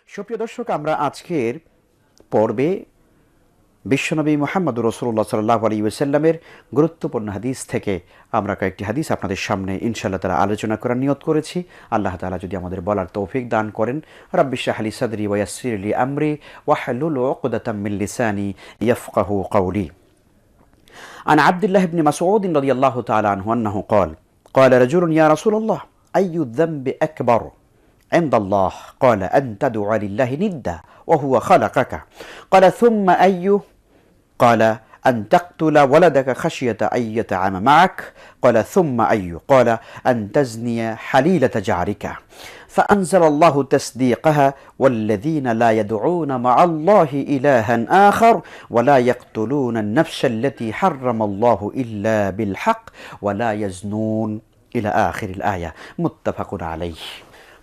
সুপ্রিয় দর্শক, আমরা আজকের পর্বে বিশ্বনবী মুহাম্মদুর রাসূলুল্লাহ সাল্লাল্লাহু আলাইহি ওয়াসাল্লামের গুরুত্বপূর্ণ হাদিস থেকে আমরা কয়েকটি হাদিস আপনাদের সামনে ইনশাআল্লাহ তাআলা আলোচনা করার নিয়ত করেছি। আল্লাহ তাআলা যদি আমাদের বলার তৌফিক দান করেন। রাব্বি ইশরাহ লি সাদরি ওয়া ইয়াসসির লি আমরি ওয়াহলুল উকদাতাম মিন লিসানি ইয়াফকাহু কওলি। عن عبد الله بن مسعود رضي الله تعالى عنه أنه قال رجل يا رسول الله أي الذنب أكبر عند الله؟ قال أن تدعو لله ندا وهو خلقك. قال ثم أي؟ قال أن تقتل ولدك خشية أن يطعم معك. قال ثم أي؟ قال أن تزني حليلة جارك. فأنزل الله تصديقها والذين لا يدعون مع الله إلها آخر ولا يقتلون النفس التي حرم الله إلا بالحق ولا يزنون إلى آخر الآية متفق عليه.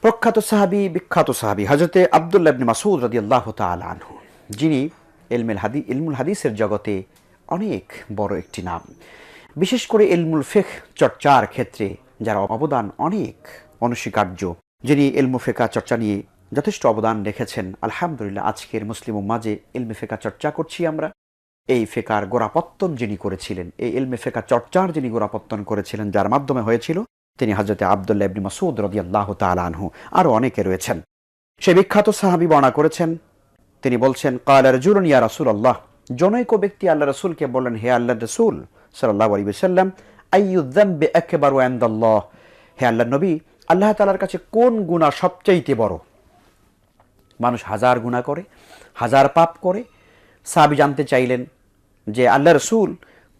প্রখ্যাত সাহাবী, বিখ্যাত সাহাবী হযরতে আব্দুল্লাহ ইবনে মাসউদ রাদিয়াল্লাহু তাআলা আনহু, যিনি ইলমুল হাদিসের জগতে অনেক বড় একটি নাম। বিশেষ করে ইলমুল ফিকহ চর্চার ক্ষেত্রে যার অবদান অনেক অনস্বীকার্য, যিনি ইলমুল ফিকহ চর্চা নিয়ে যথেষ্ট অবদান রেখেছেন। আলহামদুলিল্লাহ, আজকের মুসলিম উম্মাহে ইলমে ফিকহ চর্চা করছি আমরা। এই ফিকহের গোড়াপত্তন যিনি করেছিলেন, এই ইলমে ফিকহ চর্চার যিনি গোড়াপত্তন করেছিলেন, যার মাধ্যমে হয়েছিল, তিনি হযরতে আব্দুল্লাহ ইবনে মাসউদ রাদিয়াল্লাহু তাআলা আনহু। আরও অনেকে রয়েছেন। সেই বিখ্যাত সাহাবী বর্ণনা করেছেন, তিনি বলছেন, ক্বালা রাজুলুন ইয়া রাসূলুল্লাহ, জনৈক ব্যক্তি আল্লাহ রাসূলকে বললেন, হে আল্লাহর রাসূল সাল্লাল্লাহু আলাইহি ওয়াসাল্লাম, আইয়ু যামবি আকবারু ইনদাল্লাহ, হে আল্লাহর নবী, আল্লাহ তাআলার কাছে কোন গুনাহ সবচাইতে বড়? মানুষ হাজার গুনাহ করে, হাজার পাপ করে। সাহাবী জানতে চাইলেন যে আল্লাহ রাসূল,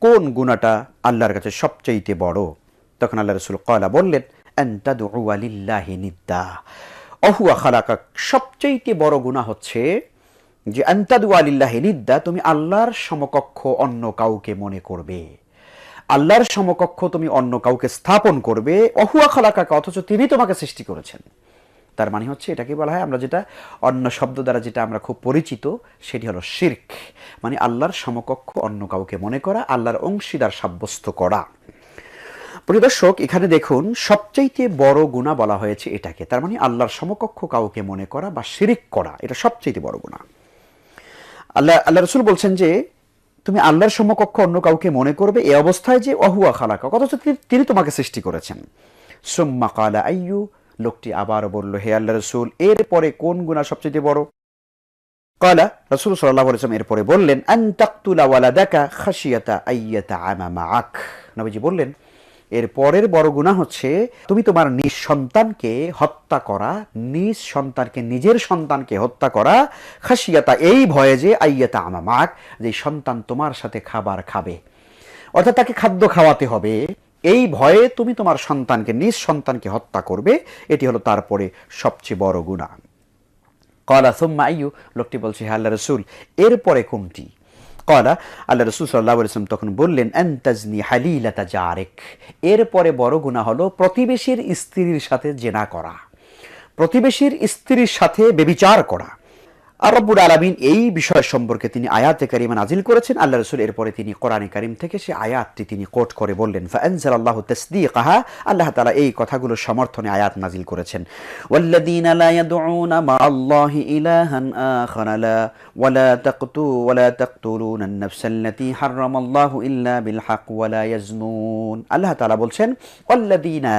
কোন গুনাহটা আল্লাহর কাছে সবচাইতে বড়? তখন আল্লাহ রাসূল ক্বালা বললেন, আন তাদউ লিল্লাহি নিদ্দা ওয়া হুয়া খালাকাক। সবচাইতে বড় গুনাহ হচ্ছে যে আন তাদউ লিল্লাহি নিদ্দা, তুমি আল্লাহর সমকক্ষ অন্য কাউকে মনে করবে, আল্লাহর সমকক্ষ তুমি অন্য কাউকে স্থাপন করবে। ওয়া হুয়া খালাকাক, অথচ তিনি তোমাকে সৃষ্টি করেছেন। তার মানে হচ্ছে, এটাকে বলা হয়, আমরা যেটা অন্য শব্দ দ্বারা যেটা আমরা খুব পরিচিত, সেটি হলো শিরক। মানে আল্লাহর সমকক্ষ অন্য কাউকে মনে করা, আল্লাহর অংশীদার সাব্যস্ত করা। প্রিয় দর্শক, এখানে দেখুন, সবচাইতে বড় গুনাহ বলা হয়েছে এটাকে। তার মানে আল্লাহর সমকক্ষ কাউকে মনে করা বা শিরক করা, এটা সবচাইতে বড় গুনাহ। আল্লাহ রাসূল বলছেন যে তুমি আল্লাহর সমকক্ষ অন্য কাউকে মনে করবে এই অবস্থায় যে ওয়াহুয়া খালাকা, অথচ তিনি তোমাকে সৃষ্টি করেছেন। সুম্মা ক্বালা আইয়ু, লোকটি আবার বলল, হে আল্লাহ রাসূল, এরপরে কোন গুনাহ সবচেয়ে বড়? ক্বালা, রাসূল সাল্লাল্লাহু আলাইহি ওয়াসাল্লাম এরপরে বললেন, আন তাকতুলা ওয়ালাদাকা খাশিয়াতা আইয়াতাআমা মাআক। নবীজি বললেন, এর পরের বড় গুনাহ হচ্ছে তুমি তোমার নিজ সন্তানকে হত্যা করা, নিজ সন্তানকে, নিজের সন্তানকে হত্যা করা, খাশিয়াতা, এই ভয়ে যে আইয়াতাআমা মাআক, যে সন্তান তোমার সাথে খাবার খাবে, অর্থাৎ তাকে খাদ্য খাওয়াতে হবে, এই ভয়ে তুমি তোমার সন্তানকে, নিজ সন্তানকে হত্যা করবে। এটি হলো তারপরে সবচেয়ে বড় গুনাহ। ক্বালা সুম্মা আইয়ু, লোকটি বলছে, হে আল্লাহর রাসূল, এরপরে কোনটি? ক্বালা, আল্লাহ রাসূল সাল্লাল্লাহু আলাইহি ওয়াসাল্লাম তখন বললেন, আন তাজনি হালিলাতা জারিক, এরপরে বড় গুনাহ হলো প্রতিবেশীর স্ত্রীর সাথে জিনা করা, প্রতিবেশীর স্ত্রীর সাথে ব্যভিচার করা। আর রব্বুল আলামিন এই বিষয় সম্পর্কে তিনি আয়াতে কারিমা নাজিল করেছেন। আল্লাহ রাসূল এরপরে তিনি কোরআনে কারিম থেকে সেই আয়াতটি তিনি কোট করে বললেন, ফাআনজালাল্লাহু তাসদীকাহা, আল্লাহ তাআলা এই কথাগুলো সমর্থনে আয়াত নাজিল করেছেন। ওয়াল্লাযীনা লা ইয়াদউনা মাআল্লাহি ইলাহান আখারা ওয়ালা তাকতুলুনা আন-নাফসাল্লাতী হারামাল্লাহু ইল্লা বিল হক ওয়ালা ইয়াজনুন। আল্লাহ তাআলা বলছেন, ওয়াল্লাযীনা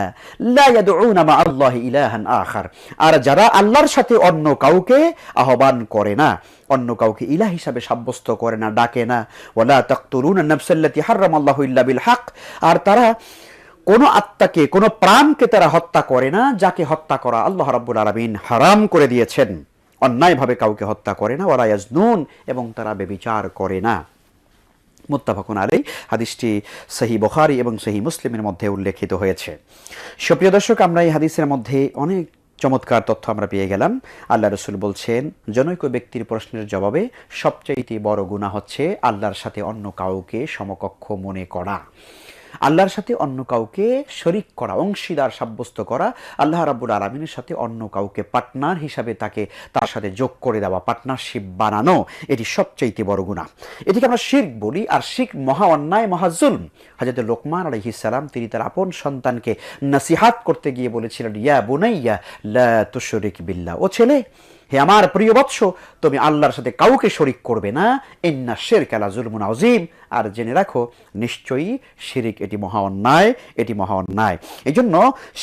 লা ইয়াদউনা মাআল্লাহি ইলাহান আখার, আর যারা আল্লাহর সাথে অন্য কাউকে আহ্বান করে না, অন্য কাউকে ইলাহ হিসাবে সাব্যস্ত করে না, ডাকে না। ওয়ালা তাকতুলুনা আন-নাফসাল্লাতী হারামাল্লাহু ইল্লা বিল হক, আর তারা কোন আত্মাকে, কোন প্রাণকে তারা হত্যা করে না, যাকে হত্যা করা আল্লাহ রাব্বুল আলামিন হারাম করে দিয়েছেন। অন্যায়ভাবে কাউকে হত্যা করে না। ওয়ালা ইয়াজনুন, এবং তারা ব্যভিচার করে না। মুত্তাফাকুন আলাইহি, হাদিসটি সহিহ বুখারী এবং সহিহ মুসলিমের মধ্যে উল্লেখিত হয়েছে। সুপ্রিয় দর্শক, আমরা এই হাদিসের মধ্যে অনেক চমৎকার তথ্য আমরা পেয়ে গেলাম। আল্লাহ রাসূল বলছেন, জনৈক ব্যক্তির প্রশ্নের জবাবে সবচাইতে বড় গুনাহ হচ্ছে আল্লাহর সাথে অন্য কাউকে সমকক্ষ মনে করা, আল্লাহর সাথে অন্য কাউকে শরীক করা, অংশীদার সাব্যস্ত করা, আল্লাহ রাব্বুল আলামিনের সাথে অন্য কাউকে পার্টনার হিসাবে তার সাথে যোগ করে দেওয়া, পার্টনারশিপ বানানো, এটি সবচাইতে বড় গুনাহ। এটিকে আমরা শিরক বলি। আর শিরক মহা অন্যায়, মহা জুলম। হযরত লোকমান আলাইহিস সালাম, তিনি তার আপন সন্তানকে নসিহাত করতে গিয়ে বলেছিলেন, ইয়া বুনাইয়া লা তুশরিক বিল্লাহ, ও ছেলে, হে আমার প্রিয় বৎস, তুমি আল্লাহর সাথে কাউকে শরিক করবে না। ইন্না শিরকা লাযুলমুন আযীম, আর জেনে রাখো নিশ্চয়ই শিরিক এটি মহা অন্যায়, এটি মহা অন্যায়। এই জন্য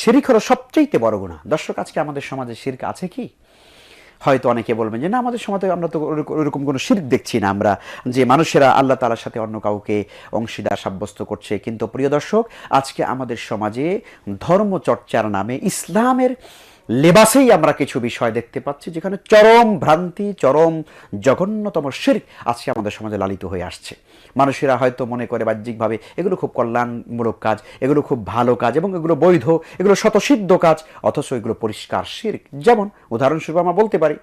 শিরিক হলো সবচেয়ে বড় গুনাহ। দর্শক, আজকে আমাদের সমাজে শিরক আছে কি? হয়তো অনেকে বলবেন যে না, আমাদের সমাজে আমরা তো ওরকম কোনো শিরক দেখছি না, আমরা যে মানুষেরা আল্লাহ তাআলার সাথে অন্য কাউকে অংশীদার সাব্যস্ত করছে। কিন্তু প্রিয় দর্শক, আজকে আমাদের সমাজে ধর্মচর্চার নামে ইসলামের লেবাসেই আমরা কিছু বিষয় দেখতে পাচ্ছি যেখানে চরম ভ্রান্তি, চরম জঘন্যতম শিরক আজকে আমাদের সমাজে লালিত হয়ে আসছে। মানুষেরা হয়তো মনে করে বাহ্যিকভাবে এগুলো খুব কল্যাণমূলক কাজ, এগুলো খুব ভালো কাজ এবং এগুলো বৈধ, এগুলো স্বতঃসিদ্ধ কাজ, অথচ এগুলো পরিষ্কার শিরক। যেমন উদাহরণস্বরূপ আমরা বলতে পারি,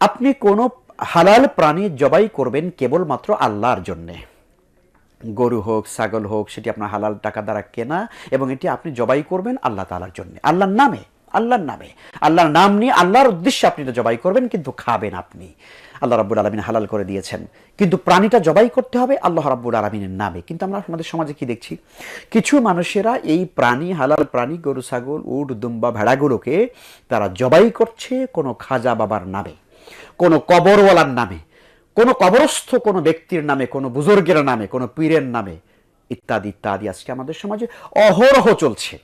আপনি কোনো হালাল প্রাণী জবাই করবেন কেবলমাত্র আল্লাহর জন্যে। গরু হোক, ছাগল হোক, সেটি আপনার হালাল টাকা দ্বারা কেনা, এবং এটি আপনি জবাই করবেন আল্লাহ তাআলার জন্য, আল্লাহর নামে। আল্লাহর নামে, আল্লাহর নাম নিয়ে, আল্লাহর উদ্দেশ্যে আপনি এটা জবাই করবেন, কিন্তু খাবেন আপনি। আল্লাহ রাব্বুল আলামিন হালাল করে দিয়েছেন, কিন্তু প্রাণীটা জবাই করতে হবে আল্লাহ রাব্বুল আলামিনের নামে। কিন্তু আমরা আমাদের সমাজে কি দেখছি, কিছু মানুষেরা এই প্রাণী, হালাল প্রাণী, গরু, ছাগল, উট, দুম্বা, ভেড়াগুলোকে তারা জবাই করছে কোনো খাজা বাবার নামে, কোনো কবরওয়ালার নামে, কোনো কবরস্থ কোনো ব্যক্তির নামে, কোনো বুজুর্গের নামে, কোনো পীরের নামে, ইত্যাদি ইত্যাদি। আজকে আমাদের সমাজে অহরহ চলছে,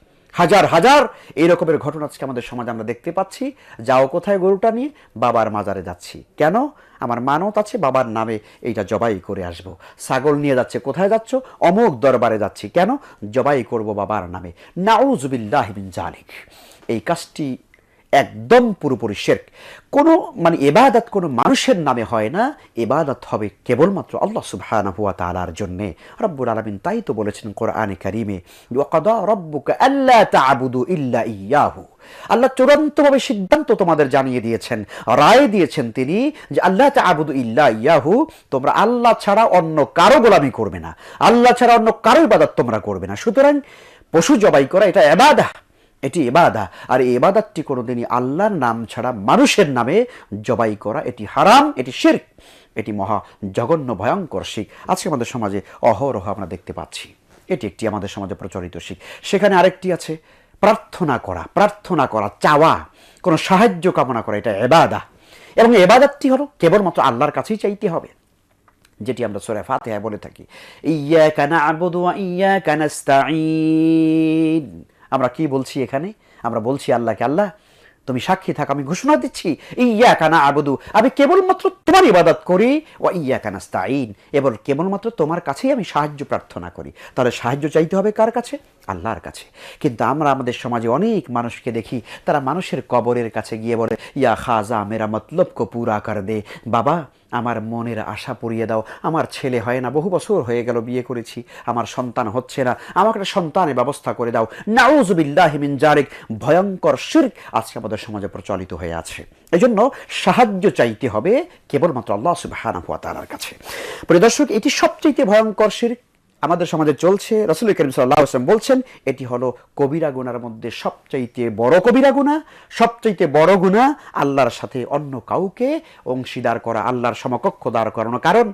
হাজার হাজার এই রকমের ঘটনা আজকে আমাদের সমাজে আমরা দেখতে পাচ্ছি। যাও কোথায়, গরুটা নিয়ে বাবার মাজারে যাচ্ছি, কেন? আমার মানত আছে, বাবার নামে এইটা জবাই করে আসবো। ছাগল নিয়ে যাচ্ছে, কোথায় যাচ্ছ? অমুক দরবারে যাচ্ছি, কেন? জবাই করব বাবার নামে। নাউযুবিল্লাহি মিন যালিক। এই কাজটি একদম পুরোপুরি শিরক। কোনো ইবাদত কোনো মানুষের নামে হয় না, ইবাদত হবে কেবলমাত্র আল্লাহ সুবহানাহু ওয়া তাআলার জন্য। রব্বুল আলামিন তাই তো বলেছেন কোরআনে কারীমে, ওয়া কাদা রাব্বুকা আল্লা তা'বুদু ইল্লা ইয়াহু। আল্লাহ চূড়ান্তভাবে সিদ্ধান্ত তোমাদের জানিয়ে দিয়েছেন, রায় দিয়েছেন তিনি যে আল্লাহ তা'বুদু ইল্লা ইয়াহু, তোমরা আল্লাহ ছাড়া অন্য কারো গোলামি করবে না, আল্লাহ ছাড়া অন্য কারো ইবাদত তোমরা করবে না। সুতরাং পশু জবাই করা এটা ইবাদত, এটি ইবাদত। আর এই ইবাদতটি কোনোদিনই আল্লাহর নাম ছাড়া মানুষের নামে জবাই করা, এটি হারাম, এটি শিরক, এটি মহা জঘন্য ভয়ঙ্কর শিরক। আজকে আমাদের সমাজে অহরহ আমরা দেখতে পাচ্ছি, এটি একটি আমাদের সমাজে প্রচলিত শিরক। সেখানে আরেকটি আছে প্রার্থনা করা, প্রার্থনা করা, চাওয়া, কোনো সাহায্য কামনা করা, এটা ইবাদত। এবং ইবাদতটি হলো কেবলমাত্র আল্লাহর কাছেই চাইতে হবে, যেটি আমরা সূরা ফাতিহায় বলে থাকি, ইয়্যাকা না'বুদু ওয়া ইয়্যাকা নাস্তাঈন। আমরা কি বলছি এখানে? আমরা বলছি আল্লাহকে, আল্লাহ তুমি সাক্ষী থাক, আমি ঘোষণা দিচ্ছি, ইয়্যাকা না'বুদু, আমি কেবলমাত্র তোমার ইবাদত করি, ওয়া ইয়্যাকা নাস্তাঈন, এবং কেবলমাত্র তোমার কাছেই আমি সাহায্য প্রার্থনা করি। তাহলে সাহায্য চাইতে হবে কার কাছে? আল্লাহর কাছে। কিন্তু আমরা আমাদের সমাজে অনেক মানুষকে দেখি, তারা মানুষের কবরের কাছে গিয়ে বলে, ইয়া খাজা মেরা মতলব কো পুরা কর দে, বাবা আমার মনের আশা পুরিয়ে দাও, আমার ছেলে হয় না, বহু বছর হয়ে গেল বিয়ে করেছি, আমার সন্তান হচ্ছে না, আমাকে একটা সন্তানের ব্যবস্থা করে দাও। নাউযুবিল্লাহি মিন যালিক। ভয়ঙ্কর শিরক আজকে আমাদের সমাজে প্রচলিত হয়ে আছে। এজন্য সাহায্য চাইতে হবে কেবলমাত্র আল্লাহ সুবহানাহু ওয়া তাআলার কাছে। প্রিয় দর্শক, এটি সবচেয়ে ভয়ঙ্কর শিরক আমাদের সমাজে চলছে। রাসূল করিম সাল্লাল্লাহু আলাইহি ওয়াসাল্লাম বলছেন, এটি হলো কবিরা গুনার মধ্যে সবচাইতে বড় কবিরা গুনাহ, সবচাইতে বড় গুনাহ আল্লাহর সাথে অন্য কাউকে অংশীদার করা, আল্লাহর সমকক্ষ দাঁড় করানো। কারণ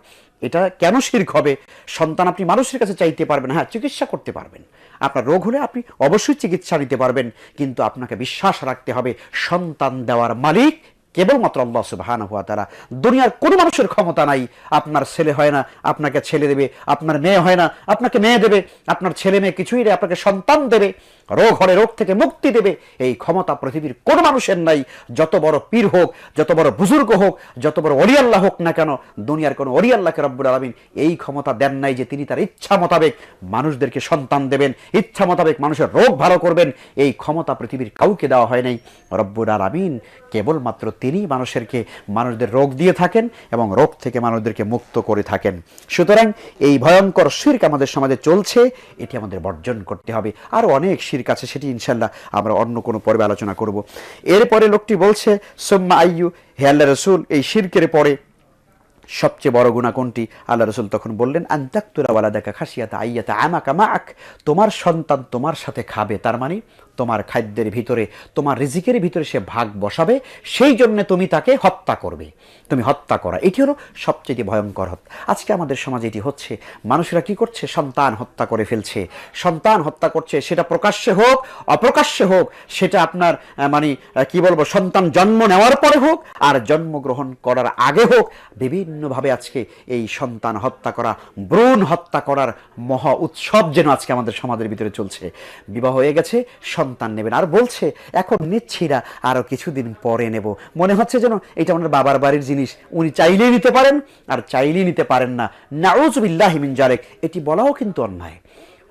এটা কেন শিরক হবে? সন্তান আপনি মানুষের কাছে চাইতে পারবেন, হ্যাঁ চিকিৎসা করতে পারবেন, আপনার রোগ হলে আপনি অবশ্যই চিকিৎসা নিতে পারবেন, কিন্তু আপনাকে বিশ্বাস রাখতে হবে সন্তান দেওয়ার মালিক কেবলমাত্র আল্লাহ সুবহানাহু ওয়া তাআলা। দুনিয়ার কোনো মানুষের ক্ষমতা নাই, আপনার ছেলে হয় না আপনাকে ছেলে দেবে, আপনার মেয়ে হয় না আপনাকে মেয়ে দেবে, আপনার ছেলে মেয়ে কিছুই নেই আপনাকে সন্তান দেবে, রোগ হলে রোগ থেকে মুক্তি দেবে, এই ক্ষমতা পৃথিবীর কোনো মানুষের নাই। যত বড় পীর হোক, যত বড় বুজুর্গ হোক, যত বড় ওলি আল্লাহ হোক না কেন, দুনিয়ার কোনো ওলি আল্লাহকে রব্বুল আলামিন এই ক্ষমতা দেন নাই যে তিনি তার ইচ্ছা মোতাবেক মানুষদেরকে সন্তান দেবেন, ইচ্ছা মোতাবেক মানুষের রোগ ভালো করবেন। এই ক্ষমতা পৃথিবীর কাউকে দেওয়া হয় নাই। রব্বুল আলামিন কেবলমাত্র তিনি মানুষদের রোগ দিয়ে থাকেন এবং রোগ থেকে মানুষদেরকে মুক্ত করে থাকেন। সুতরাং এই ভয়ঙ্কর শিরক আমাদের সমাজে চলছে, এটি আমাদের বর্জন করতে হবে। আরও অনেক শিরক আছে, সেটি ইনশাল্লাহ আমরা অন্য কোনো পর্বে আলোচনা করব। এরপরে লোকটি বলছে, সুম্মা আইয়ু, হে আল্লাহ রাসূল, এই শিরকের পরে সবচেয়ে বড় গুনাহ কোনটি? আল্লাহ রাসূল তখন বললেন, আনতাকতুলা ওয়ালাদাকা খাশিয়াতা আইয়াতা আমাকা মাআক, তোমার সন্তান তোমার সাথে খাবে, তার মানে তোমার খাদ্যের ভিতরে, তোমার রিজিকের ভিতরে সে ভাগ বসাবে, সেই জন্য তুমি তাকে হত্যা করবে। তুমি হত্যা করা, এটি হলো সবচেয়ে ভয়ঙ্কর হত্যা। আজকে আমাদের সমাজে এটি হচ্ছে। মানুষেরা কি করছে? সন্তান হত্যা করে ফেলছে, সন্তান হত্যা করছে, সেটা প্রকাশ্যে হোক অপ্রকাশ্যে হোক, সেটা আপনার কি বলবো, সন্তান জন্ম নেওয়ার পরে হোক আর জন্মগ্রহণ করার আগে হোক, বিভিন্নভাবে আজকে এই সন্তান হত্যা করা, ভ্রূণ হত্যা করার মহা উৎসব যেন আজকে আমাদের সমাজের ভিতরে চলছে। বিবাহ হয়ে গেছে, সন্তান নেবেন, আর বলছে এখন নিচ্ছি না, আরো কিছুদিন পরে নেব। মনে হচ্ছে যেন এটা ওনার বাবার বাড়ির জিনিস, উনি চাইলেই নিতে পারেন আর চাইলেই নিতে পারেন না। নাউযুবিল্লাহি মিন যালিক, এটি বলাও কিন্তু অন্যায়।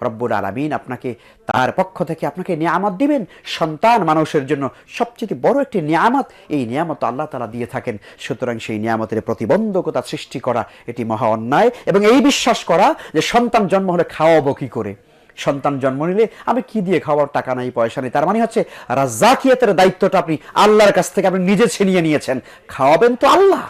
রব্বুল আলামিন আপনাকে তার পক্ষ থেকে আপনাকে নিয়ামত দিবেন। সন্তান মানুষের জন্য সবচেয়ে বড় একটি নিয়ামত, এই নিয়ামত আল্লাহ তাআলা দিয়ে থাকেন। সুতরাং সেই নিয়ামতের প্রতিবন্ধকতা সৃষ্টি করা এটি মহা অন্যায়, এবং এই বিশ্বাস করা যে সন্তান জন্ম হলে খাওয়াবো কি করে, সন্তান জন্ম নিলে আমি কি দিয়ে খাওয়ার, টাকা নাই, পয়সা নেই, তার মানে হচ্ছে রাজ্জাকিয়াতের দায়িত্বটা আপনি আল্লাহর কাছ থেকে আপনি নিজে ছিনিয়ে নিয়েছেন। খাওয়াবেন তো আল্লাহ,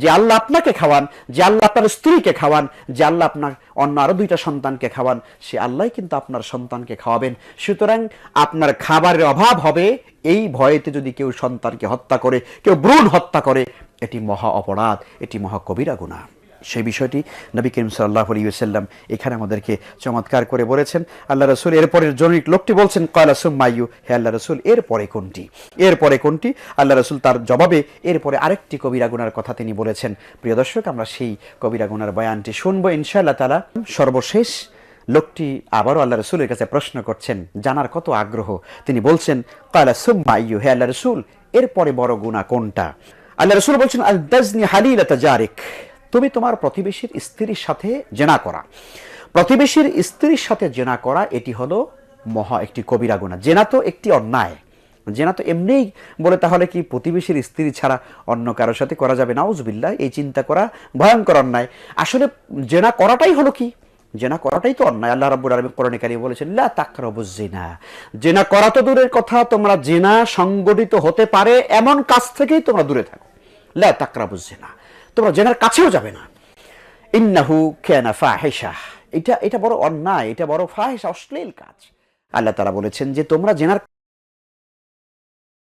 যে আল্লাহ আপনাকে খাওয়ান, যে আল্লাহ আপনার স্ত্রীকে খাওয়ান, যে আল্লাহ আপনার অন্য আরো 2টা সন্তানকে খাওয়ান, সে আল্লাহ কিন্তু আপনার সন্তানকে খাওয়াবেন। সুতরাং আপনার খাবারের অভাব হবে এই ভয়েতে যদি কেউ সন্তানকে হত্যা করে, কেউ ভ্রূণ হত্যা করে, এটি মহা অপরাধ, এটি মহা কবিরা গুনাহ। সেই বিষয়টি নবী করিম সাল্লাল্লাহু আলাইহি ওয়াসাল্লাম এখানে আমাদেরকে চমৎকার করে বলেছেন। আল্লাহ রাসূল এরপরের জনৈক লোকটি বলছেন, ক্বালা সুম্মা আইয়ু, হে আল্লাহ রাসূল এরপরে কোনটি, এরপরে কোনটি? আল্লাহ রাসূল তার জবাবে এরপরে আরেকটি কবিরা গুনার কথা তিনি বলেছেন। প্রিয় দর্শক, আমরা সেই কবিরা গুনার বয়ানটি শুনবো ইনশাআল্লাহ তাআলা। সর্বশেষ লোকটি আবারও আল্লাহ রাসূলের কাছে প্রশ্ন করছেন, জানার কত আগ্রহ। তিনি বলছেন, ক্বালা সুম্মা আইয়ু, হে আল্লাহ রাসূল এরপরে বড় গুনাহ কোনটা? আল্লাহ রাসূল বলছেন, আল তাজনি হালিলাতা জারিক, তুমি তোমার প্রতিবেশীর স্ত্রীর সাথে জেনা করা। প্রতিবেশীর স্ত্রীর সাথে জেনা করা এটি হলো মহা একটি কবিরা গুনাহ। জেনা তো একটি অন্যায়, জেনা তো এমনিই বলে তাহলে কি প্রতিবেশীর স্ত্রী ছাড়া অন্য কারোর সাথে করা যাবে? নাউযুবিল্লাহ, এই চিন্তা করা ভয়ঙ্কর অন্যায়। আসলে জেনা করাটাই হলো কি? জেনা করাটাই তো অন্যায়। আল্লাহ রাব্বুল আলামিন কোরআনে কারিমে বলেছেন, লা তাকরাবুজ জিনা, জেনা করা তো দূরের কথা, তোমরা জেনা সংগঠিত হতে পারে এমন কাজ থেকেই তোমরা দূরে থাকো। লা তাকরাবুজ জিনা, তোমরা জেনার কাছেও যাবে না। ইন্নাহু কানা ফাহিশা, এটা বড় অন্যায়, এটা বড় ফাহিশা, অশ্লীল কাজ। আল্লাহ তাআলা বলেছেন যে তোমরা জেনার